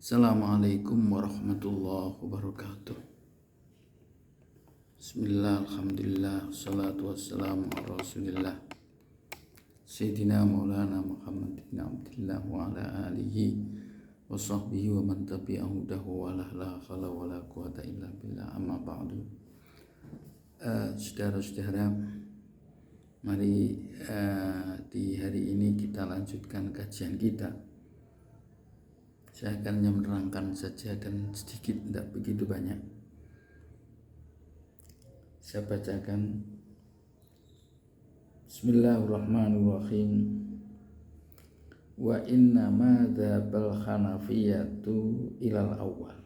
Assalamualaikum warahmatullahi wabarakatuh. Bismillah, alhamdulillah, salatu wassalamu ala rasulillah Sayyidina maulana Muhammad bin Abdillah wa ala alihi wa sahbihi wa man tabi'ahu dahu wa la hawla wa la quwata illa billah, amma ba'du. Saudara-saudara, mari di hari ini kita lanjutkan kajian kita. Saya akan menerangkan saja dan sedikit, tidak begitu banyak. Saya bacakan. Bismillahirrahmanirrahim. Wa inna ma dzabal hanafiyatu ilal awal.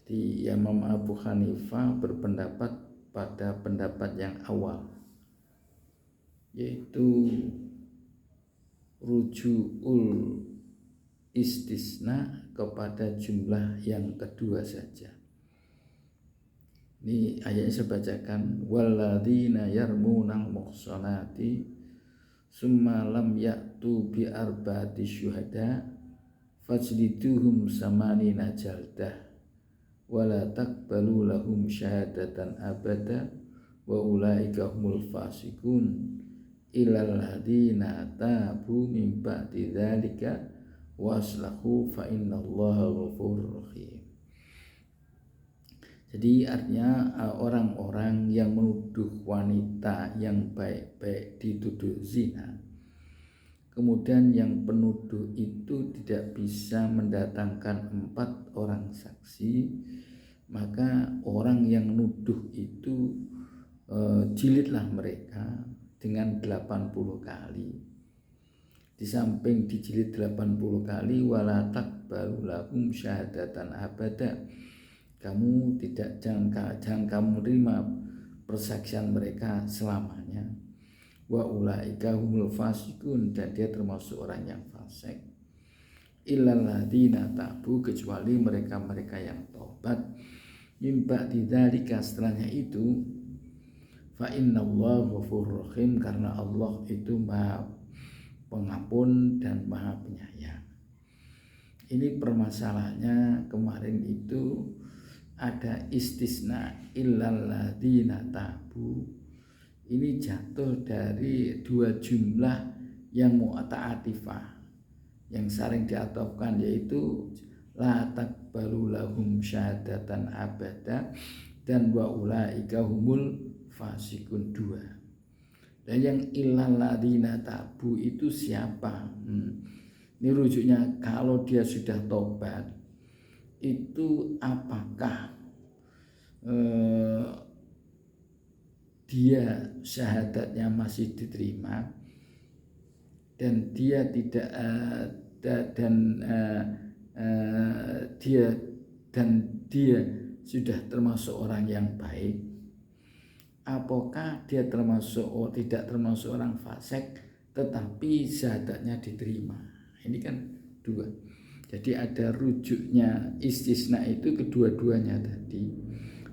Jadi Imam Abu Hanifah berpendapat pada pendapat yang awal, yaitu rujuul istisna kepada jumlah yang kedua saja. Ini ayatnya saya bacakan. Walladzina yarmunal muhsanati summa lam ya'tu bi arba'ati syuhada fajliduhum samanina jaldah wala taqbalu lahum syahadatan abada wa ulaika humul fasiqun illal ladzina tabu min ba'di dzalika waslahu fa innallaha ghafurur rahim. Jadi artinya orang-orang yang menuduh wanita yang baik-baik dituduh zina, kemudian yang penuduh itu tidak bisa mendatangkan 4 orang saksi, maka orang yang nuduh itu jilidlah mereka dengan 80 kali. Di samping dijilid 80 kali, wala taqbalu lahum syahadatan abada, kamu jangan kamu terima persaksian mereka selamanya. Wa ulaika humul fasiqun, dan dia termasuk orang yang fasik. Illal ladzina tabu, kecuali mereka-mereka yang taubat. Mim ba'di dzalika, setelahnya itu, fa innallaha ghafurur rahim, karena Allah itu Maha Pengampun dan Maha Penyayang. Ini permasalahannya kemarin itu ada istisna illal ladzina tabu. Ini jatuh dari 2 jumlah yang mu'ta'atifah, yang saling diatofkan, yaitu la taqbalu lahum syahadatan abada dan wa ulaika humul fasiqun 2. Dan yang illal ladzina tabu itu siapa? Ini rujuknya, kalau dia sudah tobat, itu apakah dia syahadatnya masih diterima dan dia tidak dia sudah termasuk orang yang baik? Apakah dia tidak termasuk orang fasik tetapi syahadatnya diterima? Ini kan 2. Jadi ada rujuknya istisna itu kedua-duanya tadi.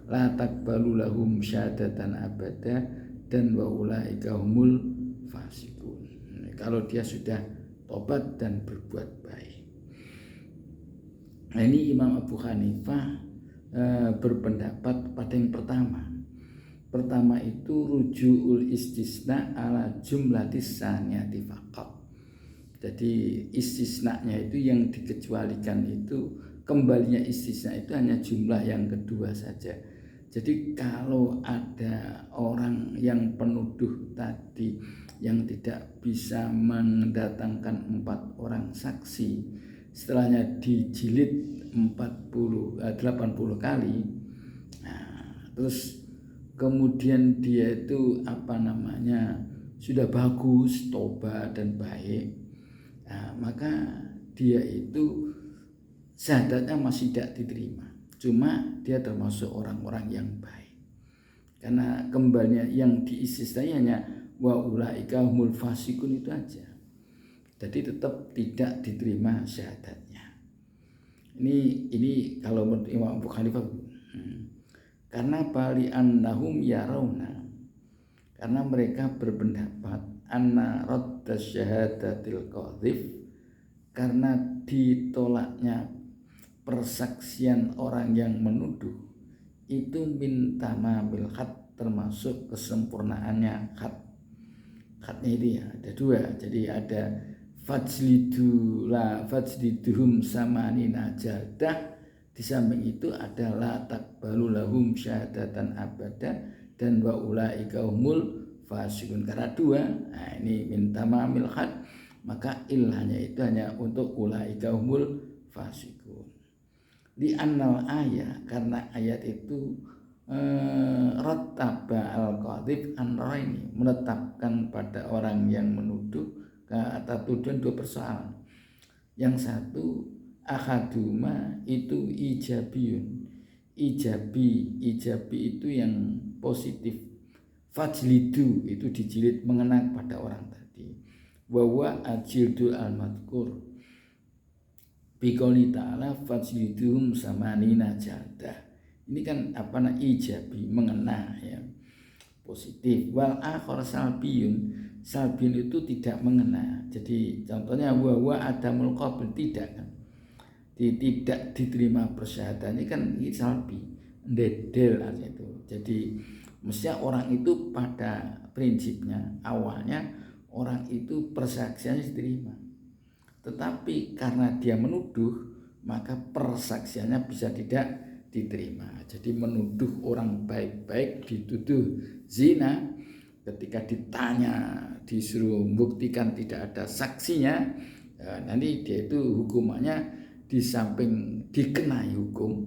La taqbalu lahum syahadatan abada dan wa ulaika humul fasiqun. Kalau dia sudah tobat dan berbuat baik. Nah, ini Imam Abu Hanifah berpendapat pada yang pertama. Pertama itu rujuul istisna ala jumlatis saniyati faqat. Jadi istisnanya itu yang dikecualikan itu, kembalinya istisna itu hanya jumlah yang kedua saja. Jadi kalau ada orang yang penuduh tadi yang tidak bisa mendatangkan 4 orang saksi, setelahnya dijilid 80 kali, nah, terus kemudian dia itu sudah bagus, tobat dan baik, nah, maka dia itu syahadatnya masih tidak diterima. Cuma dia termasuk orang-orang yang baik, karena kembalinya yang diistisnai hanya wa ulaika humul fasiqun itu aja. Jadi tetap tidak diterima syahadatnya. Ini kalau menurut Imam Abu Hanifah. Karena bali annahum yarawna, karena mereka berpendapat anna radda syahadatil qadhif, karena ditolaknya persaksian orang yang menuduh itu min tamamil khat, termasuk kesempurnaannya khat. Khatnya itu ya ada dua, jadi ada fajliduhum samanina jaldah, di samping itu ada la taqbalu lahum syahadatan abada, dan wa ulaika humul fasikun. Karena dua, nah ini min tamamil khat, maka ilahnya itu hanya untuk ulaika humul fasikun. Di annal ayat, karena ayat itu rattaba al-qadhib an-raini, menetapkan pada orang yang menuduh kata tuduhan dua persoalan. Yang satu ahaduma itu ijabiyun, ijabi itu yang positif, fajlidu itu dijilid mengenang pada orang tadi, wawa ajildul al-madkur biqouli ta'ala fajliduhum samanina jaldah. Ini kan ijabi, mengena ya, positif. Wal akhar salbiyun itu tidak mengena. Jadi contohnya wa adamul qabul, tidak kan, tidak diterima persyahadatannya kan, ini salbi, dedel artinya itu. Jadi mestinya orang itu pada prinsipnya awalnya orang itu persaksiannya diterima, tetapi karena dia menuduh maka persaksiannya bisa tidak diterima. Jadi menuduh orang baik-baik dituduh zina, ketika ditanya disuruh buktikan tidak ada saksinya, nanti dia itu hukumannya di samping dikenai hukum,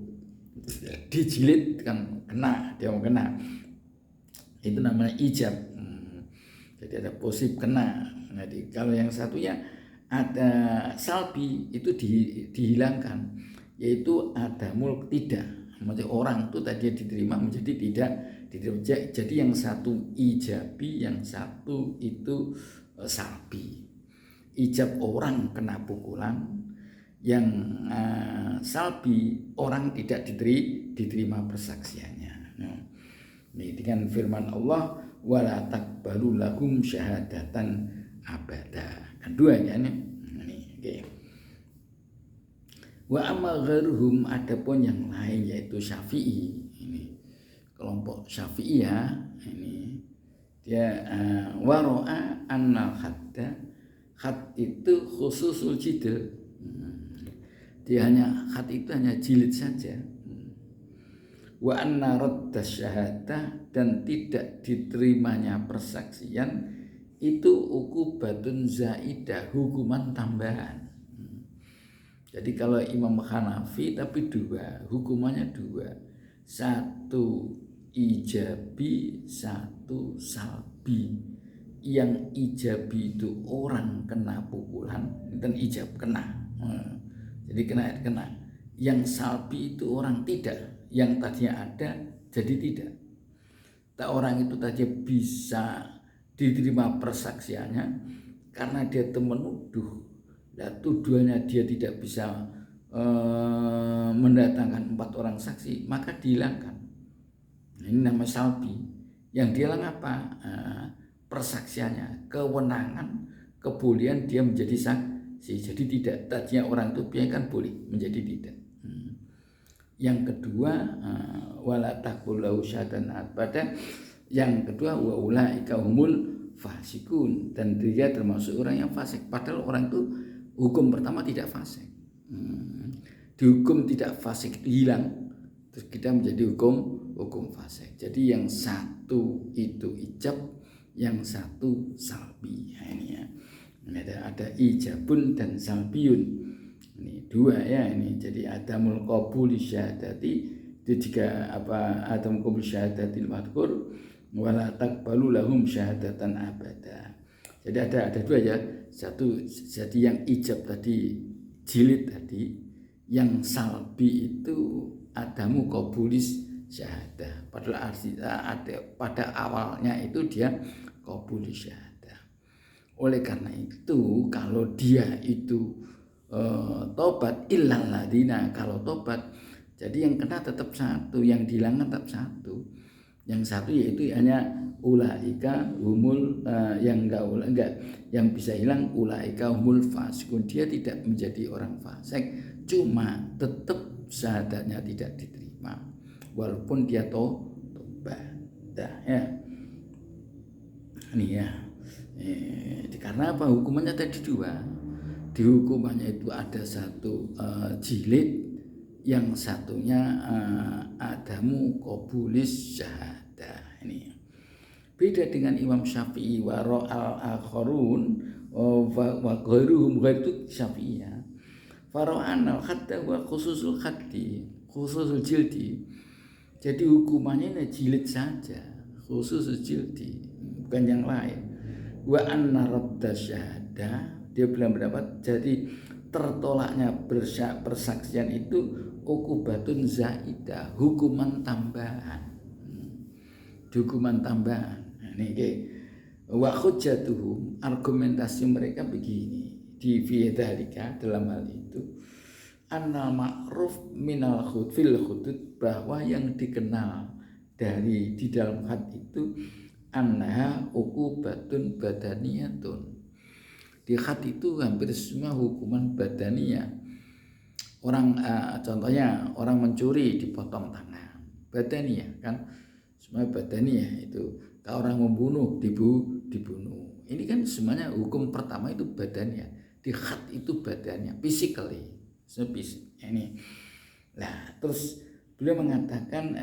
dijilid kan, kena, dia mau kena, itu namanya ijab. Jadi ada positif kena. Jadi kalau yang satunya ada salbi itu dihilangkan, yaitu ada mulk, tidak, maksudnya orang itu tadi diterima menjadi tidak diterima. Jadi yang satu ijabi, yang satu itu salbi. Ijab orang kena pukulan, yang salbi orang tidak diterima persaksiannya. Nah, ini dengan firman Allah wala taqbalu lahum syahadatan abada. Kedua ya ini. Okay. Wa amma ghairuhum, adapun yang lain yaitu Syafi'i, ini kelompok Syafi'i ya, ini dia waro'a annal hadda, khat itu khususul jidil, dia hanya khat itu hanya jilid saja. Wa anna radda syahadah, dan tidak diterimanya persaksian itu uqubatun zaidah, hukuman tambahan. Jadi kalau Imam Hanafi tapi dua, hukumannya dua, satu ijabi, satu salbi. Yang ijabi itu orang kena pukulan dan ijab kena, jadi kena. Yang salbi itu orang tidak, yang tadinya ada jadi tidak. Orang itu tadi bisa diterima persaksiannya karena dia menuduh, dan tuduhannya dia tidak bisa mendatangkan 4 orang saksi, maka dihilangkan. Ini nama salbi. Yang dihilang apa? Persaksiannya, kewenangan, kebolehan dia menjadi saksi. Jadi tidak, tadinya orang itu biarkan boleh menjadi tidak. Yang kedua wala taqulu syahadatan abada, yang kedua wa ulaika humul fasikun, dan dia termasuk orang yang fasik. Padahal orang itu hukum pertama tidak fasik, dihukum tidak fasik, hilang, terus kita menjadi hukum fasik. Jadi yang satu itu ijab, yang satu salbi. Nah, ini ya, ini ada ijabun dan salbiun. Ini dua ya, ini jadi adamul qabuli syahadati itu juga adamul qabuli syahadatil madhkur wala taqbalu lahum syahadatan abada. Jadi ada dua ya, satu jadi yang ijab tadi jilid tadi, yang salbi itu adamu qabulis syahadah. Padahal ada pada awalnya itu dia qabulis syahadah. Oleh karena itu kalau dia itu tobat illal ladina, kalau tobat jadi yang kena tetap satu, yang dihilangkan tetap satu. Yang satu yaitu hanya ulaika humul yang enggak yang bisa hilang ulaika humul fasikun. Dia tidak menjadi orang fasik, cuma tetap syahadatnya tidak diterima walaupun dia tobat. Dah ya. Ini ya. Karena apa? Hukumannya tadi dua. Di hukumannya itu ada satu jilid, yang satunya adamu qabulis syahadah. Ini beda dengan Imam Syafi'i wa ra'al akharun wa ghairuhum, ghair itu Syafi'i ya. Fara'anal hatta wa khususul haddi, khususul jildi. Jadi hukumannya ini jilid saja, khususul jildi, bukan yang lain. Wa anna radda syahadah, dia bilang pendapat, jadi tertolaknya persaksian itu uqubatun zaidah, hukuman tambahan. Hukuman tambahan. Nah, ini wa hujjatuhum, argumentasi mereka begini di fi'dhalika, dalam hal itu annal ma'ruf minal fil hudud, bahwa yang dikenal dari di dalam had itu annaha uqubatun badaniyatun. Di had itu hampir semua hukuman badaniyah. Orang contohnya orang mencuri dipotong tangan, badaniyah kan, semua badaniyah itu. Kalau orang membunuh dibunuh. Ini kan semuanya hukum pertama itu badaniyah. Di had itu badaniyah, physically. Ini. Nah, terus beliau mengatakan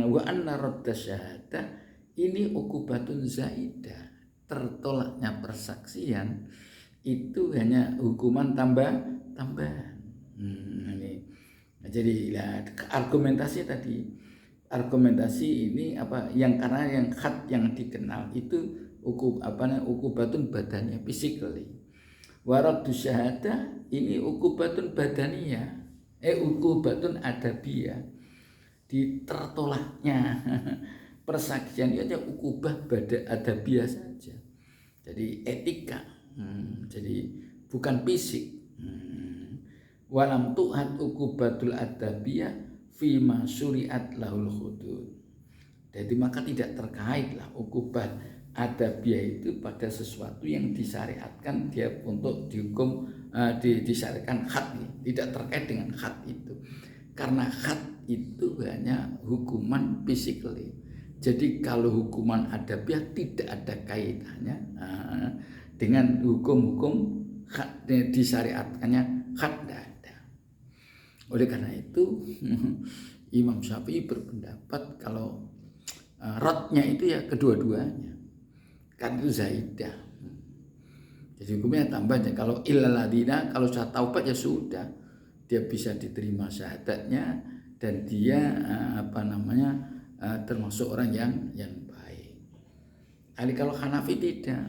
wa anna radda syahadah ini uqubatun zaidah, tertolaknya persaksian itu hanya hukuman tambahan. Ini. Nah, jadi argumentasi ini apa yang karena yang had yang dikenal itu uqubatun badaniyah, physically. Waraddu syahadah ini uqubatun badaniyah, uqubatun adabiyah, ditertolaknya persaksian itu hanya uqubah adabiyah saja, jadi etika, jadi bukan fisik. Walam tu'ad uqubatul adabiyah fima syuri'at lahul hudud. Jadi maka tidak terkaitlah uqubah adabiyah itu pada sesuatu yang disyariatkan dia untuk dihukum, disyariatkan had, tidak terkait dengan had itu, karena had itu hanya hukuman physically. Jadi kalau hukuman adabiyah tidak ada kaitannya dengan hukum-hukum had, disyariatkannya had, tidak ada. Oleh karena itu Imam Syafi'i berpendapat kalau radnya itu ya kedua-duanya, kan itu zaidah. Jadi hukumnya tambahnya kalau ilaladina, kalau sudah taubat ya sudah, dia bisa diterima syahadatnya dan dia termasuk orang yang baik. Kalau Hanafi tidak,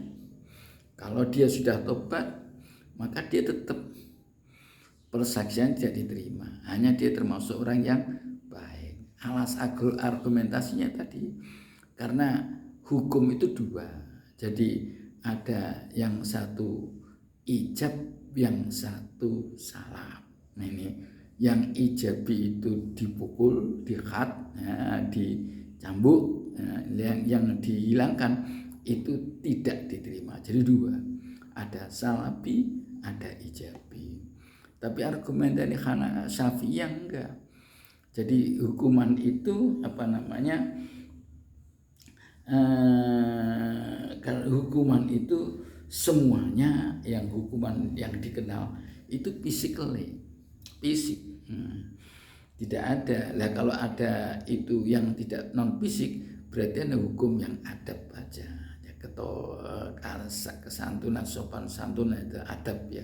kalau dia sudah tobat maka dia tetap persaksian tidak diterima, hanya dia termasuk orang yang baik. Alas argumentasinya tadi karena hukum itu dua. Jadi ada yang satu ijab, yang satu salam. Nah ini yang ijabi itu dipukul, dikhat, dicambuk, yang dihilangkan itu tidak diterima. Jadi dua, ada salabi, ada ijabi. Tapi argumen dari Syafi'i enggak. Jadi hukuman itu kalau hukuman itu semuanya yang hukuman yang dikenal itu physically, fisik. Tidak ada. Lah kalau ada itu yang tidak non fisik berarti ada hukum yang adab aja. Ya kesantunan, sopan santun itu adab ya.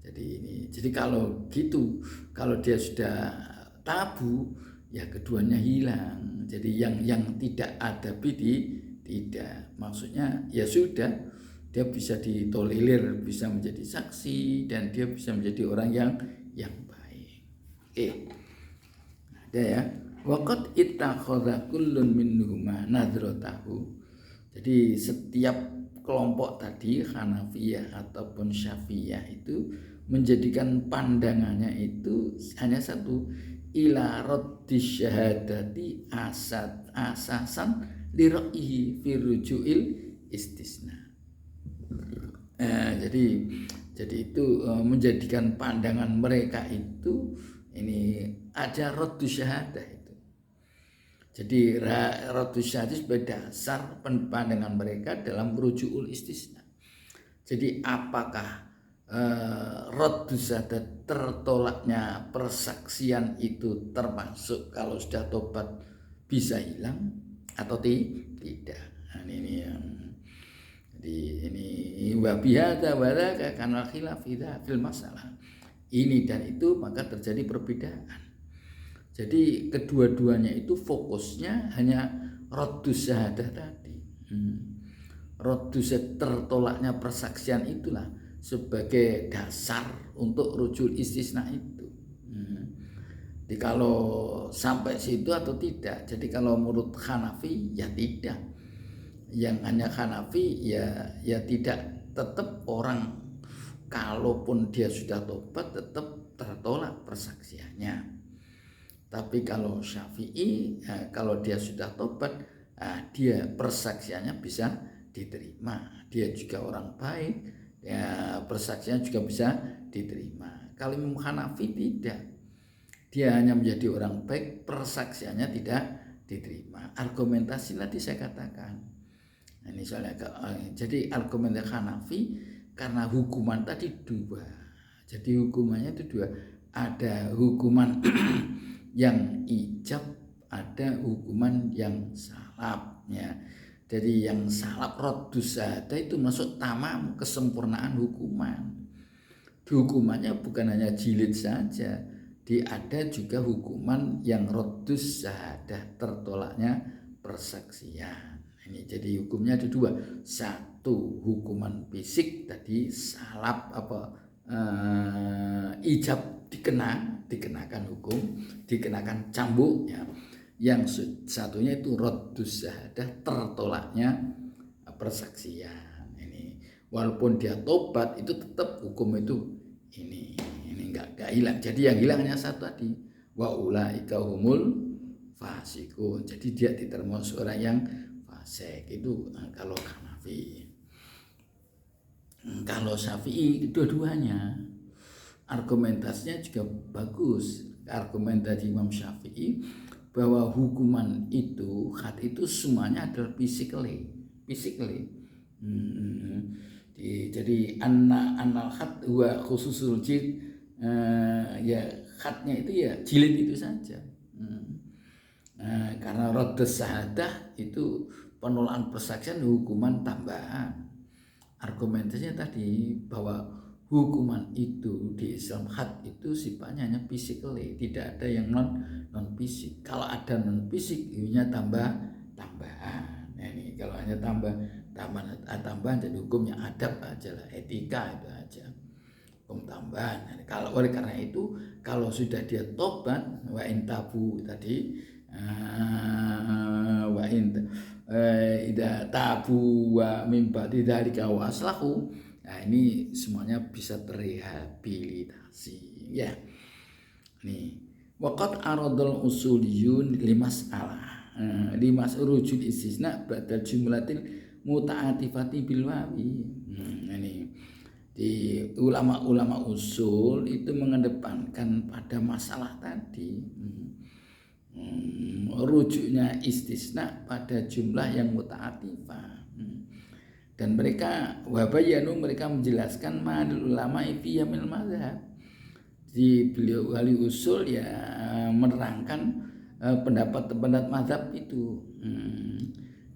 Jadi kalau gitu, kalau dia sudah tabu ya keduanya hilang. Jadi yang tidak adabi tidak, maksudnya ya sudah, dia bisa ditolerir, bisa menjadi saksi dan dia bisa menjadi orang yang baik. Ada ya. Waqad ittakhadha kullun minhuma nadratahu. Jadi setiap kelompok tadi Hanafiyah ataupun Syafi'iyah itu menjadikan pandangannya itu hanya satu, ila raddi syahadati asasan li ra'yihi fi ruju'il istisna. Jadi itu menjadikan pandangan mereka itu ini ada raddu syahadah itu. Jadi raddu syahadah sebagai dasar pandangan mereka dalam ruju'ul istisna. Jadi apakah raddu syahadat tertolaknya persaksian itu termasuk kalau sudah tobat bisa hilang atau tidak? Nah, ini yang ini wabihada walaka kanal khilaf fil masalah. Ini dan itu maka terjadi perbedaan. Jadi kedua-duanya itu fokusnya hanya raddu syahadah tadi. Raddu syahadah tertolaknya persaksian itulah sebagai dasar untuk rujul istisna itu. Jadi kalau sampai situ atau tidak. Jadi kalau menurut Hanafi ya tidak. Yang hanya Hanafi ya tidak, tetap orang kalaupun dia sudah tobat tetap tertolak persaksiannya. Tapi kalau Syafi'i kalau dia sudah tobat dia persaksiannya bisa diterima. Dia juga orang baik, ya persaksiannya juga bisa diterima. Kalau Imam Hanafi tidak, dia hanya menjadi orang baik, persaksiannya tidak diterima. Argumentasi nanti saya katakan. Nah, ini soalnya, jadi argumentasi Hanafi karena hukuman tadi dua. Jadi hukumannya itu dua. Ada hukuman yang ijab, ada hukuman yang salab. Ya. Jadi yang salab raddu syahadah itu masuk tamam kesempurnaan hukuman. Hukumannya bukan hanya jilid saja, ada juga hukuman yang raddu syahadah tertolaknya persaksian. Ini jadi hukumnya ada dua. Satu hukuman fisik tadi salab ijab dikenakan hukum, dikenakan cambuk ya. Yang satunya itu raddu syahadah tertolaknya persaksian. Ini walaupun dia tobat itu tetap hukum itu ini enggak hilang. Jadi yang hilangnya satu tadi, wa ulaika humul fasiqun. Jadi dia termasuk orang yang fasik itu kalau Hanafi. Kalau Syafi'i dua-duanya argumentasinya juga bagus. Argumentasi Imam Syafi'i bahwa hukuman itu had itu semuanya adalah physically. Jadi anal had huwa khususul jilid, ya hadnya itu ya jilid itu saja. Karena raddu syahadah itu penolakan persaksian hukuman tambahan. Argumentasinya tadi bahwa hukuman itu di Islam had itu sifatnya hanya physically, tidak ada yang non fisik. Kalau ada non fisik ini tambahan. Nah, ini kalau hanya tambahan jadi hukumnya adab aja lah, etika itu aja. Hukum tambahan. Nah, kalau oleh karena itu kalau sudah dia tobat wa intabu tadi wa ida tabu wa mimba tidak dikau aslahu. Nah ini semuanya bisa terrehabilitasi ya. Nih waqad aradul usuliyun limas'alah limas rujul istisna badal jumlatil muta'atifati bil wawi. Ini di ulama-ulama usul itu mengedepankan pada masalah tadi. Rujuknya istisna pada jumlah yang muta'atifah. Dan mereka wabayanu mereka menjelaskan ma'al ulama fi yamil mazhab. Di beliau ahli usul ya menerangkan pendapat-pendapat mazhab itu.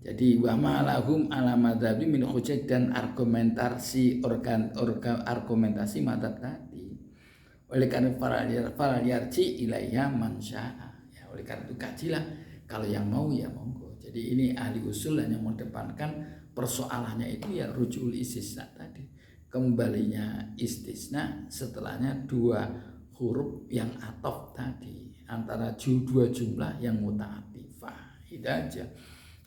Jadi wa ma'alahum ala mazhabi min hujjah dan argumentasi argumentasi mazhab tadi. Oleh karena fal yarji ilaiha man syaa. Oleh karena itu kajilah, kalau yang mau ya monggo. Jadi ini ahli usul hanya mengedepankan persoalannya itu ya rujul istisna tadi, kembalinya istisna setelahnya dua huruf yang ataf tadi antara dua jumlah yang muta'atifah. Itu aja.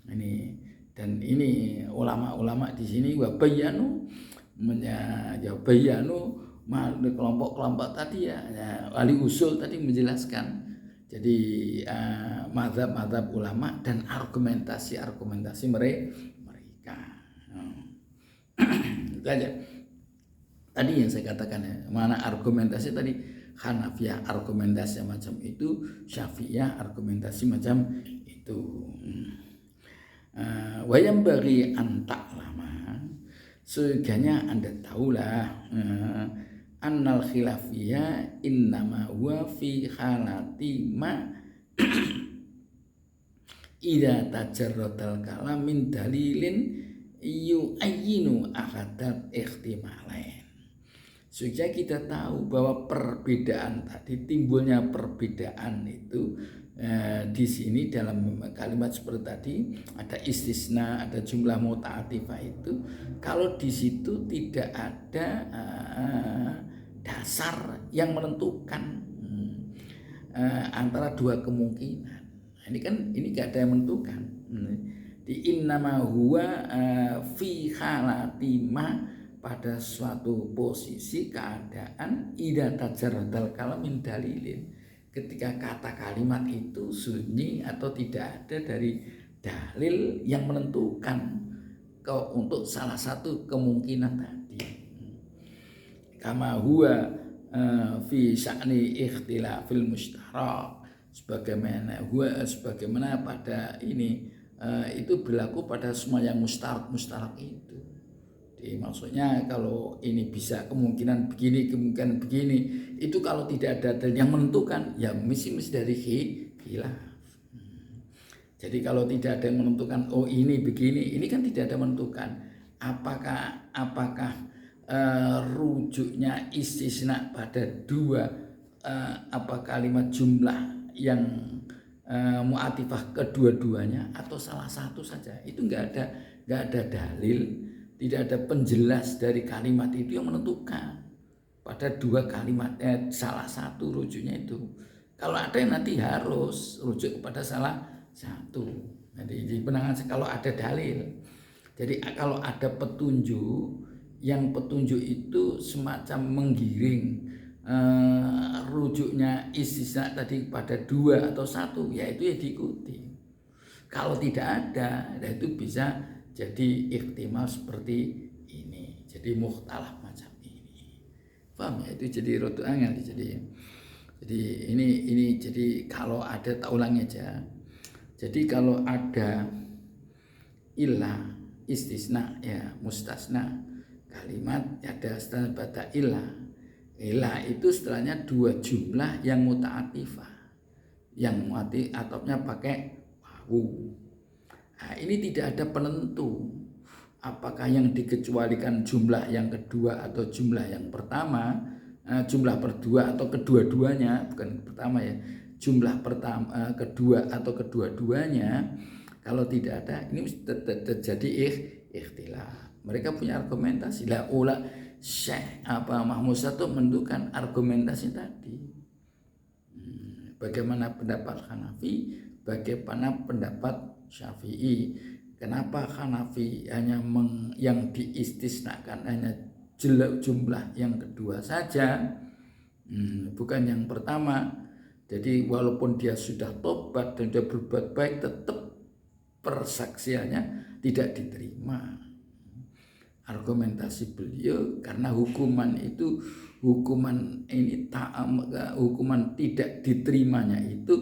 Ini dan ini ulama-ulama di sini bayanu kelompok-kelompok tadi ya, ahli usul tadi menjelaskan. Jadi mazhab-mazhab ulama dan argumentasi mereka. Itu aja. Tadi yang saya katakan ya, mana argumentasi tadi Hanafiyah argumentasi macam itu, Syafi'iyah argumentasi macam itu. Wayam bagi antak lama, seganya Anda tahulah annal khilafiyah innama huwa fi halati ma idza tajarradal kalam min dalilin yu'ayyinu ahadat ihtimalain. Sehingga kita tahu bahwa perbedaan tadi, timbulnya perbedaan itu di sini dalam kalimat seperti tadi ada istisna, ada jumlah muta'atifah itu, kalau di situ tidak ada dasar yang menentukan antara dua kemungkinan. Ini gak ada yang menentukan. Di innama huwa fi halati ma, pada suatu posisi keadaan idza tajarradal kalam min dalilin, ketika kata kalimat itu sunyi atau tidak ada dari dalil yang menentukan untuk salah satu kemungkinan tadi. Kama huwa fi sya'ni ikhtilafil mustarak, sebagaimana pada ini itu berlaku pada semua yang mustarak itu. Jadi maksudnya kalau ini bisa kemungkinan begini, kemungkinan begini, itu kalau tidak ada dalil yang menentukan, ya mesti dari khilaf. Jadi kalau tidak ada yang menentukan, oh ini begini, ini kan tidak ada menentukan. Apakah rujuknya istisna pada dua kalimat jumlah yang mu'atifah kedua-duanya atau salah satu saja? Itu nggak ada dalil. Tidak ada penjelas dari kalimat itu yang menentukan pada dua kalimat salah satu rujuknya itu. Kalau ada yang nanti harus rujuk kepada salah satu. Jadi di penangan kalau ada dalil. Jadi kalau ada petunjuk, yang petunjuk itu semacam menggiring rujuknya istisna tadi pada dua atau satu, ya itu ya diikuti. Kalau tidak ada, itu bisa jadi ihtimal seperti ini, jadi mukhtalaf macam ini. Paham ya? Itu jadi rotu angel. Jadi ini jadi kalau ada, tak ulangi aja. Jadi kalau ada ilah istisna ya mustasna kalimat, ada setelah bata ilah itu setelahnya dua jumlah yang muta'atifah, yang atopnya pakai wawu. Nah, ini tidak ada penentu apakah yang dikecualikan jumlah yang kedua atau jumlah yang pertama, jumlah berdua atau kedua-duanya, bukan pertama ya, jumlah pertama kedua atau kedua-duanya. Kalau tidak ada, ini terjadi ikhtilaf. Mereka punya argumentasi. Syekh Mahmud Satu menentukan argumentasi tadi. Bagaimana pendapat Hanafi, bagaimana pendapat Syafi'i. Kenapa Hanafi hanya yang diistisnakan hanya jumlah yang kedua saja, bukan yang pertama. Jadi walaupun dia sudah tobat dan dia berbuat baik, tetap persaksiannya tidak diterima. Argumentasi beliau karena hukuman itu, hukuman tidak diterimanya itu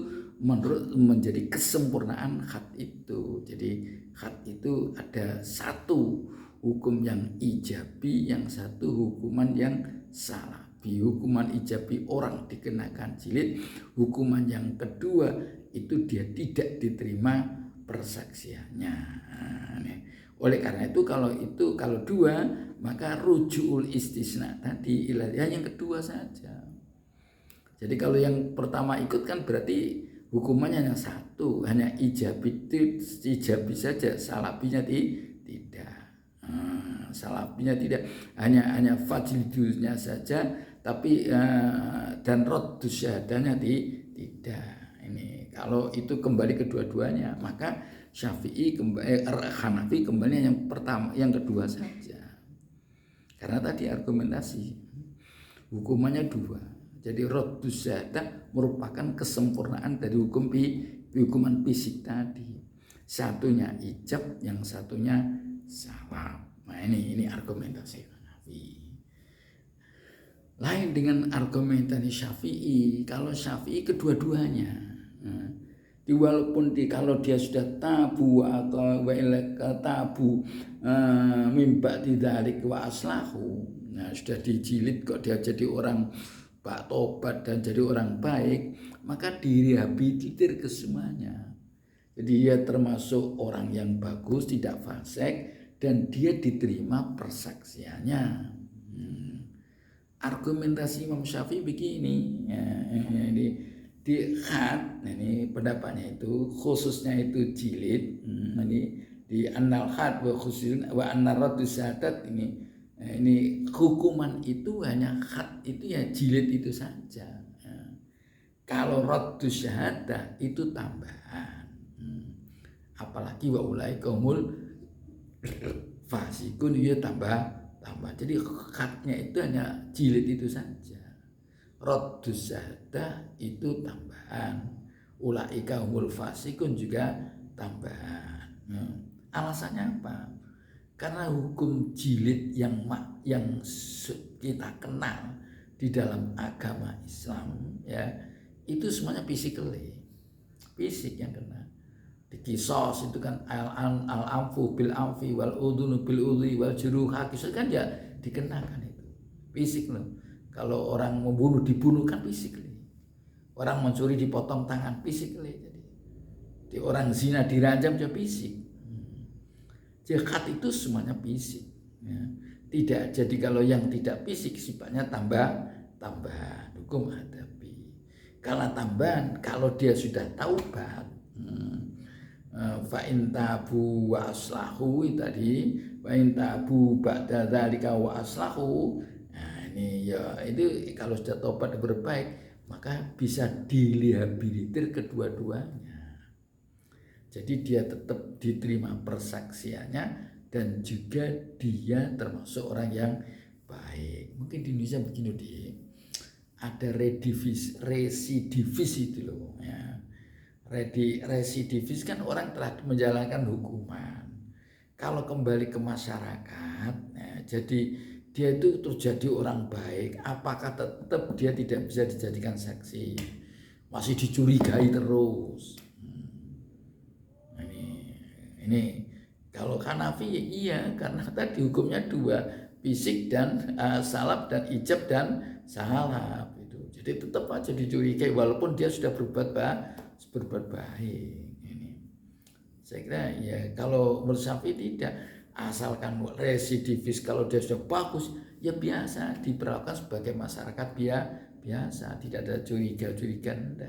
menjadi kesempurnaan khat itu. Jadi khat itu ada satu hukum yang ijabi, yang satu hukuman yang salabi. Hukuman ijabi orang dikenakan jilid, hukuman yang kedua itu dia tidak diterima persaksiannya. Oleh karena itu kalau dua, maka rujul istisna tadi ilahiyah yang kedua saja. Jadi kalau yang pertama ikut kan berarti hukumannya yang satu, hanya ijabi saja, salabinya tidak. Salabinya tidak, hanya fajlidunya saja, tapi dan raddus syahadanya tidak. Ini kalau itu kembali kedua-duanya, maka Syafi'i Hanafi kembali yang pertama, yang kedua saja. Karena tadi argumentasi. hukumannya dua. Jadi raddus syahadah merupakan kesempurnaan dari hukuman fisik tadi. Satunya ijab, yang satunya salam. Nah ini argumentasi Hanafi. Lain dengan argumentasi Syafi'i. Kalau Syafi'i kedua-duanya. Nah, walaupun kalau dia sudah tabu atau tabu mimba tidak wa aslahu, nah sudah dijilid kok dia jadi orang bak tobat dan jadi orang baik, maka direhabilitir ke semuanya. Jadi dia termasuk orang yang bagus, tidak fasik, dan dia diterima persaksiannya. Argumentasi Imam Syafi'i begini, ini di khat, ini pendapatnya itu khususnya itu jilid, ini di annal khat wa khusus wa annar raddus syahadat, ini hukuman itu hanya khat itu ya jilid itu saja. Kalau raddus syahadah itu tambahan. Apalagi wa ulaika humul fasikun, ya tambah. Jadi khatnya itu hanya jilid itu saja. Raddus syahadah itu tambahan. Ulaika humul fasikun juga tambahan. Alasannya apa? Karena hukum jilid yang kita kenal di dalam agama Islam, ya itu semuanya fisik yang kena. Di kisos itu kan al-anfu bil anfi wal udhunu bil udhi wal juruha, kisos kan ya dikenakan itu fisik loh. Kalau orang membunuh dibunuh kan fisik. Orang mencuri dipotong tangan fisik. Jadi orang zina dirajam ya fisik. Jihad itu semuanya fisik. Ya. Tidak, jadi kalau yang tidak fisik sifatnya tambahan hukum hadapi. Kalau tambahan, kalau dia sudah taubat, fa in tabu wa aslahu tadi, fa in tabu ba'da dzalika wa aslahu. Nah, ini ya itu kalau sudah tobat berbaik, maka bisa direhabilitir kedua-duanya. Jadi dia tetap diterima persaksiannya dan juga dia termasuk orang yang baik. Mungkin di Indonesia begini ada residivis itu loh ya. Residivis kan orang telah menjalankan hukuman. Kalau kembali ke masyarakat, ya, jadi dia itu terjadi orang baik, apakah tetap dia tidak bisa dijadikan saksi? Masih dicurigai terus. Ini kalau Hanafi iya, karena tadi hukumnya dua, fisik dan salab dan ijab dan salab itu. Jadi tetap aja dicurigai walaupun dia sudah berbuat baik. Ini saya kira ya, kalau menurut Syafi'i tidak, asalkan residivis, kalau dia sudah bagus ya biasa diperlakukan sebagai masyarakat biasa, tidak ada curiga-curigaan.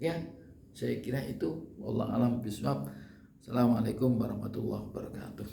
Ya, saya kira itu. Wallahu a'lam bishawab. Assalamualaikum warahmatullahi wabarakatuh.